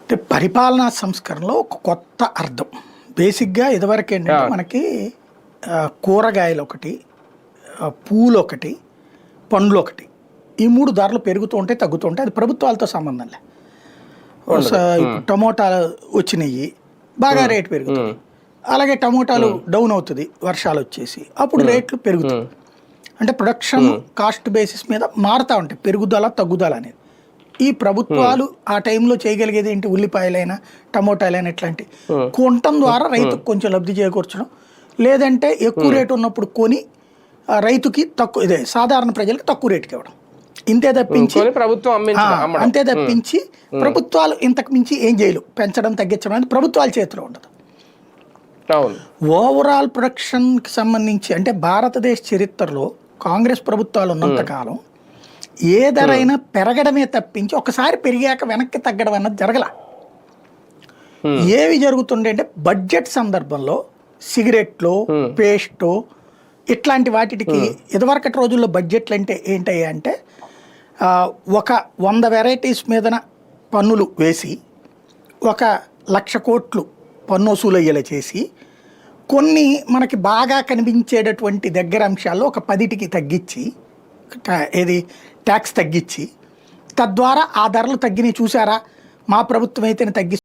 అంటే పరిపాలనా సంస్కరణలో ఒక కొత్త అర్థం. బేసిక్‌గా ఇదివరకు ఏంటంటే మనకి కూరగాయలు ఒకటి, పూలు ఒకటి, పండ్లు ఒకటి. ఈ 3 ధరలు పెరుగుతూ ఉంటాయి, తగ్గుతూ ఉంటాయి. అది ప్రభుత్వాలతో సంబంధం లే. ఇప్పుడు టమోటాలు వచ్చినాయి, బాగా రేటు పెరుగుతుంది. అలాగే టమోటాలు డౌన్ అవుతుంది వర్షాలు వచ్చేసి, అప్పుడు రేట్లు పెరుగుతాయి. అంటే ప్రొడక్షన్ కాస్ట్ బేసిస్ మీద మారుతూ ఉంటాయి, పెరుగుదల తగ్గుదల అనేది. ఈ ప్రభుత్వాలు ఆ టైంలో చేయగలిగేది ఏంటి? ఉల్లిపాయలైనా టమోటాలైనా ఇట్లాంటి కొనటం ద్వారా రైతుకు కొంచెం లబ్ధి చేకూర్చడం, లేదంటే ఎక్కువ రేటు ఉన్నప్పుడు కొని రైతుకి తక్కువ, ఇదే సాధారణ ప్రజలకు తక్కువ రేటుకి ఇవ్వడం. ఇంతే తప్పించి అంతే తప్పించి ప్రభుత్వాలు ఇంతకు మించి ఏం చేయలేవు. పెంచడం తగ్గించడం అనేది ప్రభుత్వాల చేతిలో ఉండదు. ఓవరాల్ ప్రొడక్షన్కి సంబంధించి అంటే భారతదేశ చరిత్రలో కాంగ్రెస్ ప్రభుత్వాలు ఉన్నంతకాలం ఏ ధరైనా పెరగడమే తప్పించి ఒకసారి పెరిగాక వెనక్కి తగ్గడం అన్నది జరగల. ఏవి జరుగుతుండే అంటే బడ్జెట్ సందర్భంలో సిగరెట్లు, పేస్టు ఇట్లాంటి వాటికి ఇదివరకటి రోజుల్లో బడ్జెట్లు అంటే ఏంటయ్యా అంటే ఒక 100 వెరైటీస్ మీదన పన్నులు వేసి 1,00,000 కోట్లు పన్ను వసూలు అయ్యేలా చేసి కొన్ని మనకి బాగా కనిపించేటటువంటి దగ్గర అంశాల్లో ఒక 10టికి తగ్గించి, ఏది ట్యాక్స్ తగ్గించి, తద్వారా ఆ ధరలు తగ్గినాయి చూసారా, మా ప్రభుత్వం అయితేనే తగ్గి